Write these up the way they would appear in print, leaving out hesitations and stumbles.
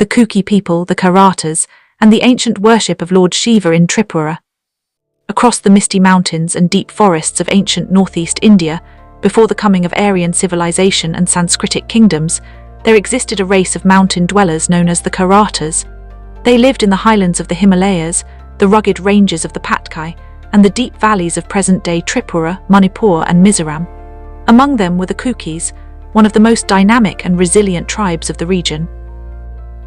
the Kuki people, the Karatas, and the ancient worship of Lord Shiva in Tripura. Across the misty mountains and deep forests of ancient northeast India, before the coming of Aryan civilization and Sanskritic kingdoms, there existed a race of mountain dwellers known as the Karatas. They lived in the highlands of the Himalayas, the rugged ranges of the Patkai, and the deep valleys of present-day Tripura, Manipur, and Mizoram. Among them were the Kukis, one of the most dynamic and resilient tribes of the region.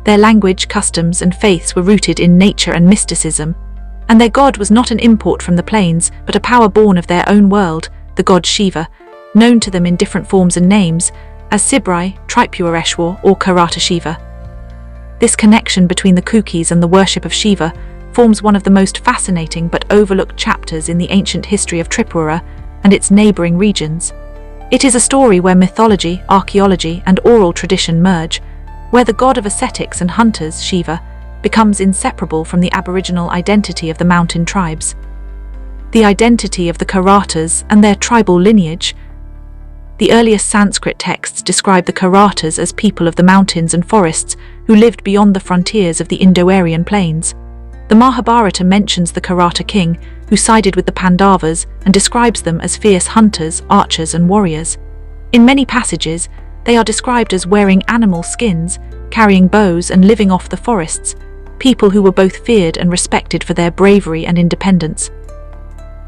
Their language, customs, and faiths were rooted in nature and mysticism, and their god was not an import from the plains, but a power born of their own world, the god Shiva, known to them in different forms and names, as Sibrai, Tripureshwar, or Karata Shiva. This connection between the Kukis and the worship of Shiva forms one of the most fascinating but overlooked chapters in the ancient history of Tripura and its neighbouring regions. It is a story where mythology, archaeology, and oral tradition merge, where the god of ascetics and hunters, Shiva, becomes inseparable from the aboriginal identity of the mountain tribes. The identity of the Karatas and their tribal lineage. The earliest Sanskrit texts describe the Karatas as people of the mountains and forests who lived beyond the frontiers of the Indo-Aryan plains. The Mahabharata mentions the Karata king, who sided with the Pandavas and describes them as fierce hunters, archers, and warriors. In many passages, they are described as wearing animal skins, carrying bows, and living off the forests, people who were both feared and respected for their bravery and independence.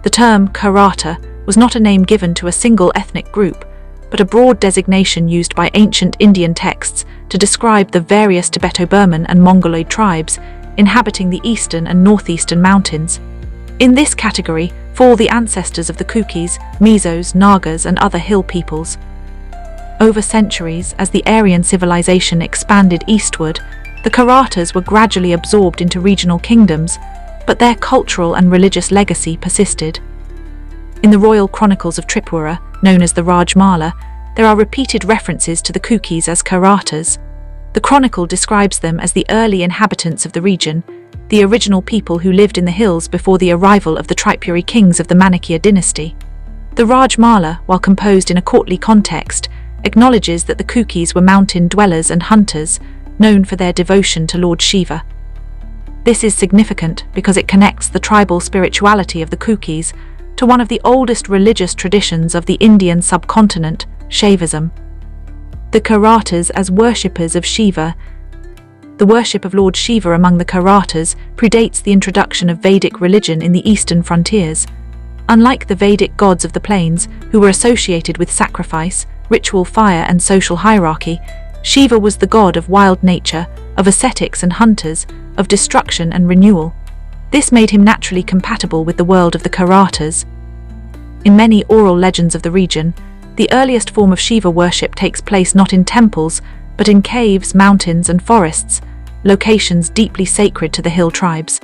The term Karata was not a name given to a single ethnic group, but a broad designation used by ancient Indian texts to describe the various Tibeto-Burman and Mongoloid tribes inhabiting the eastern and northeastern mountains. In this category fall the ancestors of the Kukis, Mizos, Nagas, and other hill peoples. Over centuries, as the Aryan civilization expanded eastward, the Karatas were gradually absorbed into regional kingdoms, but their cultural and religious legacy persisted. In the royal chronicles of Tripura, known as the Rajmala, there are repeated references to the Kukis as Karatas. The chronicle describes them as the early inhabitants of the region, the original people who lived in the hills before the arrival of the Tripuri kings of the Manikya dynasty. The Rajmala, while composed in a courtly context, acknowledges that the Kukis were mountain dwellers and hunters, known for their devotion to Lord Shiva. This is significant because it connects the tribal spirituality of the Kukis to one of the oldest religious traditions of the Indian subcontinent, Shaivism. The Karatas as worshippers of Shiva. The worship of Lord Shiva among the Karatas predates the introduction of Vedic religion in the eastern frontiers. Unlike the Vedic gods of the plains, who were associated with sacrifice, ritual fire, and social hierarchy, Shiva was the god of wild nature, of ascetics and hunters, of destruction and renewal. This made him naturally compatible with the world of the Karatas. In many oral legends of the region, the earliest form of Shiva worship takes place not in temples, but in caves, mountains, and forests, locations deeply sacred to the hill tribes.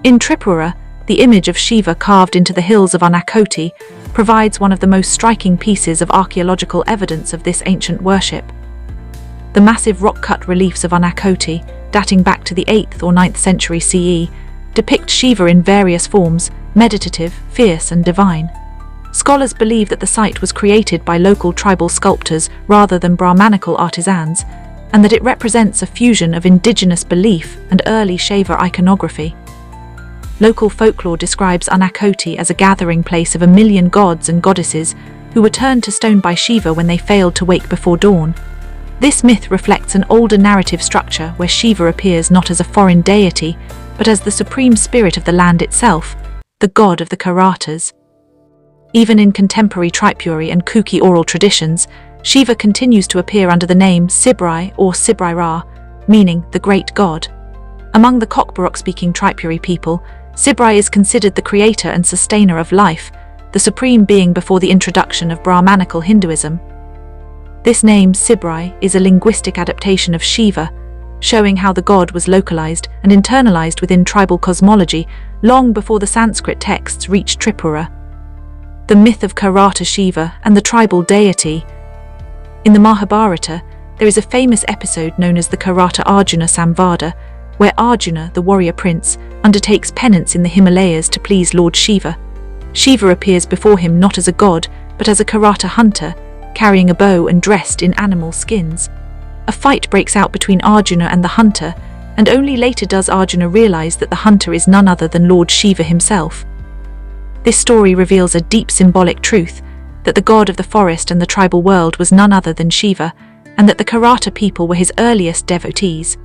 In Tripura, the image of Shiva carved into the hills of Anakoti provides one of the most striking pieces of archaeological evidence of this ancient worship. The massive rock-cut reliefs of Anakoti, dating back to the 8th or 9th century CE, depict Shiva in various forms, meditative, fierce, and divine. Scholars believe that the site was created by local tribal sculptors rather than Brahmanical artisans, and that it represents a fusion of indigenous belief and early Shaiva iconography. Local folklore describes Anakoti as a gathering place of 1,000,000 gods and goddesses who were turned to stone by Shiva when they failed to wake before dawn. This myth reflects an older narrative structure where Shiva appears not as a foreign deity, but as the supreme spirit of the land itself, the god of the Karatas. Even in contemporary Tripuri and Kuki oral traditions, Shiva continues to appear under the name Sibrai or Sibrai-Ra, meaning the great god. Among the Kokborok-speaking Tripuri people, Sibrai is considered the creator and sustainer of life, the supreme being before the introduction of Brahmanical Hinduism. This name, Sibrai, is a linguistic adaptation of Shiva, showing how the god was localized and internalized within tribal cosmology long before the Sanskrit texts reached Tripura. The myth of Karata Shiva and the tribal deity. In the Mahabharata, there is a famous episode known as the Karata Arjuna Samvada, where Arjuna, the warrior prince, undertakes penance in the Himalayas to please Lord Shiva. Shiva appears before him not as a god, but as a Karata hunter, carrying a bow and dressed in animal skins. a fight breaks out between Arjuna and the hunter, and only later does Arjuna realize that the hunter is none other than Lord Shiva himself. This story reveals a deep symbolic truth, that the god of the forest and the tribal world was none other than Shiva, and that the Karata people were his earliest devotees.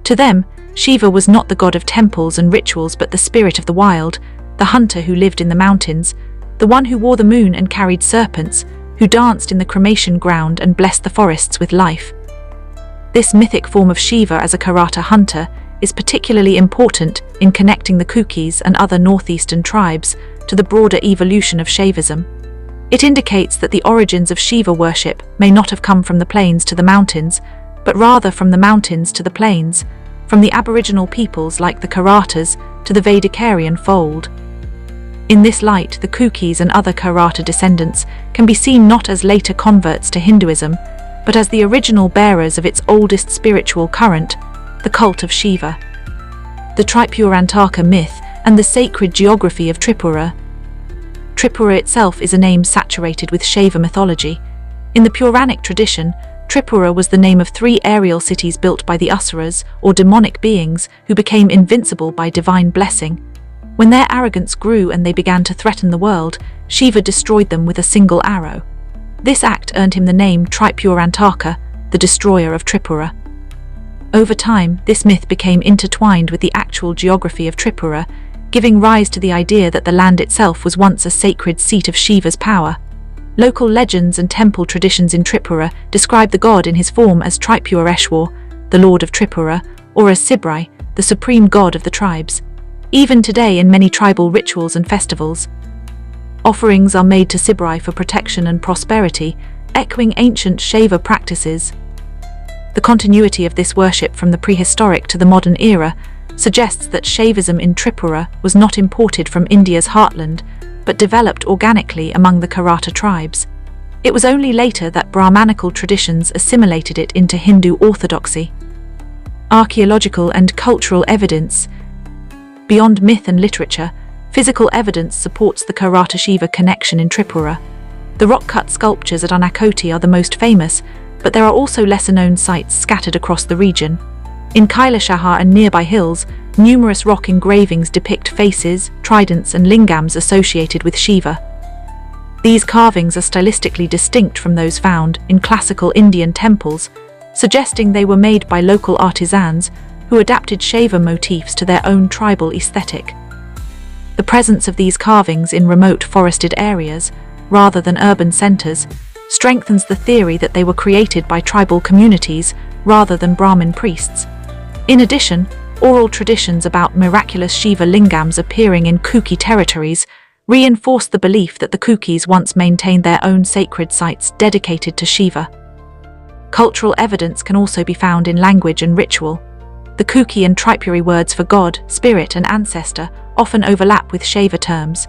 To them, Shiva was not the god of temples and rituals but the spirit of the wild, the hunter who lived in the mountains, the one who wore the moon and carried serpents, who danced in the cremation ground and blessed the forests with life. This mythic form of Shiva as a Karata hunter is particularly important in connecting the Kukis and other northeastern tribes to the broader evolution of Shaivism. It indicates that the origins of Shiva worship may not have come from the plains to the mountains, but rather from the mountains to the plains, from the aboriginal peoples like the Karatas to the Vedicarian fold. In this light, the Kukis and other Karata descendants can be seen not as later converts to Hinduism, but as the original bearers of its oldest spiritual current, the cult of Shiva. The Tripurantaka myth and the sacred geography of Tripura. Tripura itself is a name saturated with Shiva mythology. In the Puranic tradition, Tripura was the name of 3 aerial cities built by the Asuras, or demonic beings, who became invincible by divine blessing. When their arrogance grew and they began to threaten the world, Shiva destroyed them with a single arrow. This act earned him the name Tripurantaka, the destroyer of Tripura. Over time, this myth became intertwined with the actual geography of Tripura, giving rise to the idea that the land itself was once a sacred seat of Shiva's power. Local legends and temple traditions in Tripura describe the god in his form as Tripureshwar, the lord of Tripura, or as Sibrai, the supreme god of the tribes. Even today in many tribal rituals and festivals, offerings are made to Sibrai for protection and prosperity, echoing ancient Shiva practices. The continuity of this worship from the prehistoric to the modern era suggests that Shaivism in Tripura was not imported from India's heartland, but developed organically among the Karata tribes. It was only later that Brahmanical traditions assimilated it into Hindu orthodoxy. Archaeological and cultural evidence. Beyond myth and literature, physical evidence supports the Karata-Shiva connection in Tripura. The rock-cut sculptures at Anakoti are the most famous, but there are also lesser-known sites scattered across the region. In Kailashahar and nearby hills, numerous rock engravings depict faces, tridents and lingams associated with Shiva. These carvings are stylistically distinct from those found in classical Indian temples, suggesting they were made by local artisans who adapted Shiva motifs to their own tribal aesthetic. The presence of these carvings in remote forested areas, rather than urban centers, strengthens the theory that they were created by tribal communities rather than Brahmin priests. In addition, oral traditions about miraculous Shiva lingams appearing in Kuki territories reinforce the belief that the Kukis once maintained their own sacred sites dedicated to Shiva. Cultural evidence can also be found in language and ritual. The Kuki and Tripuri words for god, spirit and ancestor often overlap with Shiva terms.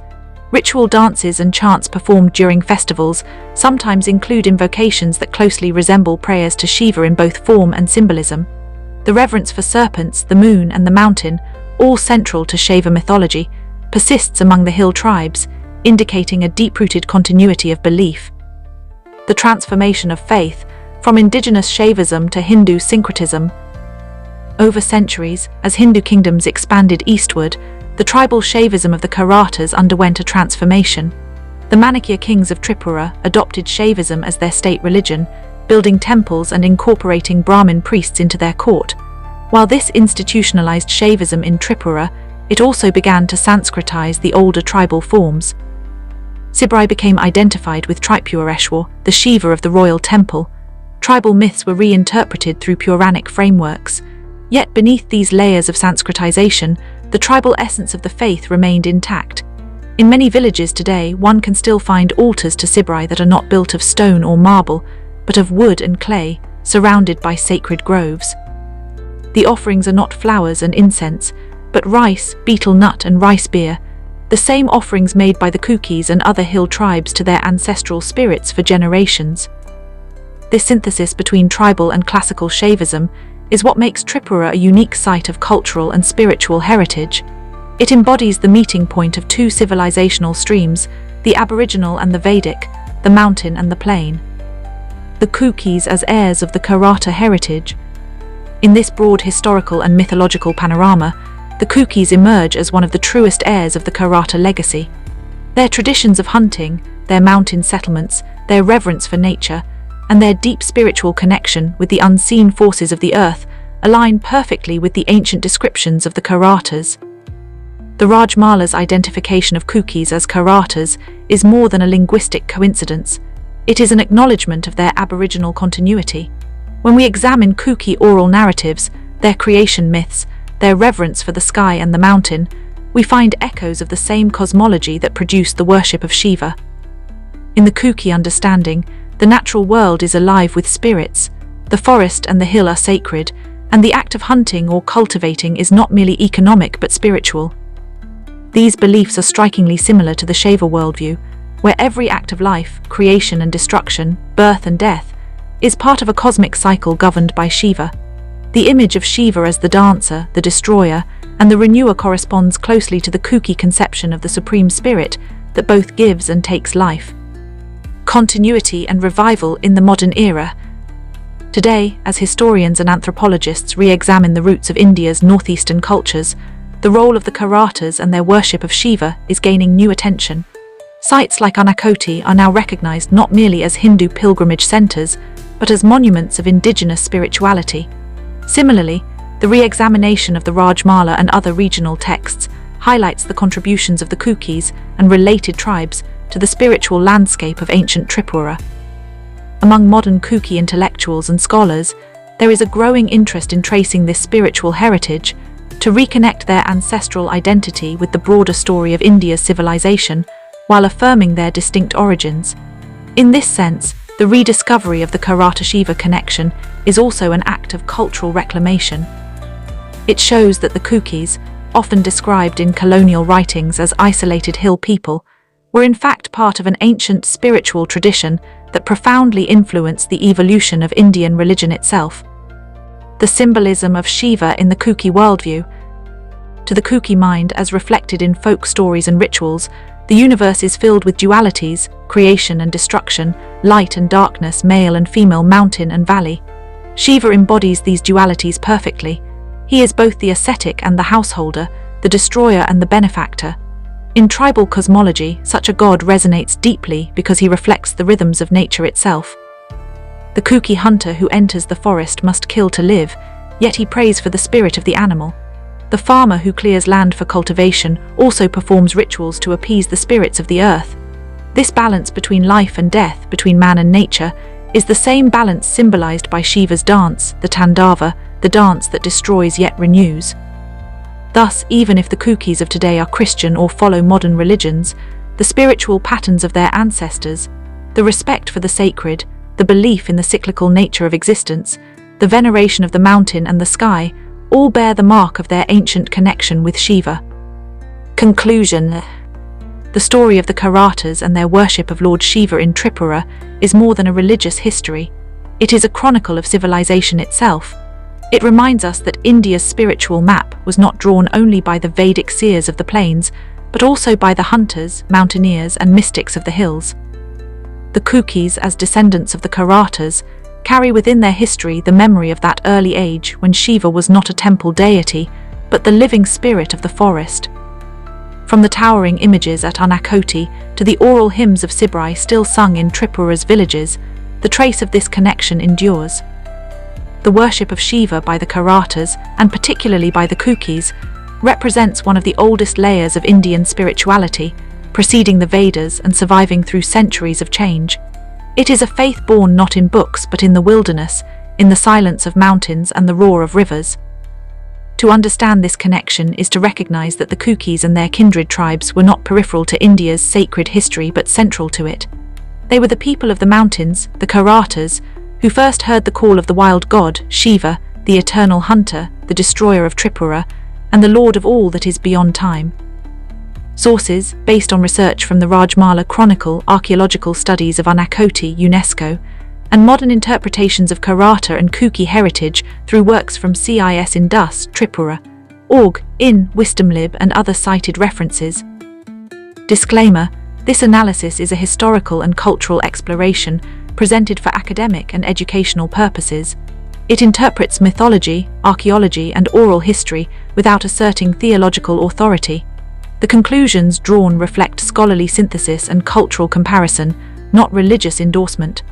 Ritual dances and chants performed during festivals sometimes include invocations that closely resemble prayers to Shiva in both form and symbolism. The reverence for serpents, the moon and the mountain, all central to Shiva mythology, persists among the hill tribes, indicating a deep-rooted continuity of belief. The transformation of faith, from indigenous Shaivism to Hindu syncretism. Over centuries, as Hindu kingdoms expanded eastward, the tribal Shaivism of the Karatas underwent a transformation. The Manakya kings of Tripura adopted Shaivism as their state religion, building temples and incorporating Brahmin priests into their court. While this institutionalized Shaivism in Tripura, it also began to Sanskritize the older tribal forms. Sibrai became identified with Tripureshwar, the Shiva of the royal temple. Tribal myths were reinterpreted through Puranic frameworks. Yet beneath these layers of Sanskritization, the tribal essence of the faith remained intact. In many villages today, one can still find altars to Sibrai that are not built of stone or marble, but of wood and clay, surrounded by sacred groves. The offerings are not flowers and incense, but rice, betel nut and rice beer, the same offerings made by the Kukis and other hill tribes to their ancestral spirits for generations. This synthesis between tribal and classical Shaivism is what makes Tripura a unique site of cultural and spiritual heritage. It embodies the meeting point of 2 civilizational streams, the Aboriginal and the Vedic, the mountain and the plain. The Kukis as heirs of the Karata heritage. In this broad historical and mythological panorama, the Kukis emerge as one of the truest heirs of the Karata legacy. Their traditions of hunting, their mountain settlements, their reverence for nature, and their deep spiritual connection with the unseen forces of the earth align perfectly with the ancient descriptions of the Karatas. The Rajmala's identification of Kukis as Karatas is more than a linguistic coincidence. It is an acknowledgement of their aboriginal continuity. When we examine Kuki oral narratives, their creation myths, their reverence for the sky and the mountain, we find echoes of the same cosmology that produced the worship of Shiva. In the Kuki understanding, the natural world is alive with spirits, the forest and the hill are sacred, and the act of hunting or cultivating is not merely economic but spiritual. These beliefs are strikingly similar to the Shiva worldview, where every act of life, creation and destruction, birth and death, is part of a cosmic cycle governed by Shiva. The image of Shiva as the dancer, the destroyer, and the renewer corresponds closely to the Kuki conception of the Supreme Spirit that both gives and takes life. Continuity and revival in the modern era. Today, as historians and anthropologists re-examine the roots of India's northeastern cultures, the role of the Karatas and their worship of Shiva is gaining new attention. Sites like Anakoti are now recognized not merely as Hindu pilgrimage centers, but as monuments of indigenous spirituality. Similarly, the re-examination of the Rajmala and other regional texts highlights the contributions of the Kukis and related tribes to the spiritual landscape of ancient Tripura. Among modern Kuki intellectuals and scholars, there is a growing interest in tracing this spiritual heritage to reconnect their ancestral identity with the broader story of India's civilization, while affirming their distinct origins. In this sense, the rediscovery of the Karata-Shiva connection is also an act of cultural reclamation. It shows that the Kukis, often described in colonial writings as isolated hill people, were in fact part of an ancient spiritual tradition that profoundly influenced the evolution of Indian religion itself. The symbolism of Shiva in the Kuki worldview. To the Kuki mind, as reflected in folk stories and rituals, the universe is filled with dualities, creation and destruction, light and darkness, male and female, mountain and valley. Shiva embodies these dualities perfectly. He is both the ascetic and the householder, the destroyer and the benefactor. In tribal cosmology, such a god resonates deeply because he reflects the rhythms of nature itself. The Kuki hunter who enters the forest must kill to live, yet he prays for the spirit of the animal. The farmer who clears land for cultivation also performs rituals to appease the spirits of the earth. This balance between life and death, between man and nature, is the same balance symbolized by Shiva's dance, the Tandava, the dance that destroys yet renews. Thus, even if the Kukis of today are Christian or follow modern religions, the spiritual patterns of their ancestors, the respect for the sacred, the belief in the cyclical nature of existence, the veneration of the mountain and the sky, all bear the mark of their ancient connection with Shiva. Conclusion. The story of the Karatas and their worship of Lord Shiva in Tripura is more than a religious history. It is a chronicle of civilization itself. It reminds us that India's spiritual map was not drawn only by the Vedic seers of the plains, but also by the hunters, mountaineers, and mystics of the hills. The Kukis, as descendants of the Karatas, carry within their history the memory of that early age when Shiva was not a temple deity, but the living spirit of the forest. From the towering images at Anakoti to the oral hymns of Sibrai still sung in Tripura's villages, the trace of this connection endures. The worship of Shiva by the Karatas, and particularly by the Kukis, represents one of the oldest layers of Indian spirituality, preceding the Vedas and surviving through centuries of change. It is a faith born not in books but in the wilderness, in the silence of mountains and the roar of rivers. To understand this connection is to recognize that the Kukis and their kindred tribes were not peripheral to India's sacred history but central to it. They were the people of the mountains, the Karatas, who first heard the call of the wild god, Shiva, the eternal hunter, the destroyer of Tripura, and the lord of all that is beyond time. Sources, based on research from the Rajmala Chronicle, archaeological studies of Anakoti, UNESCO, and modern interpretations of Karata and Kuki heritage through works from CIS Indus, Tripura, org, in, Wisdomlib and other cited references. Disclaimer: this analysis is a historical and cultural exploration, presented for academic and educational purposes. It interprets mythology, archaeology, and oral history without asserting theological authority. The conclusions drawn reflect scholarly synthesis and cultural comparison, not religious endorsement.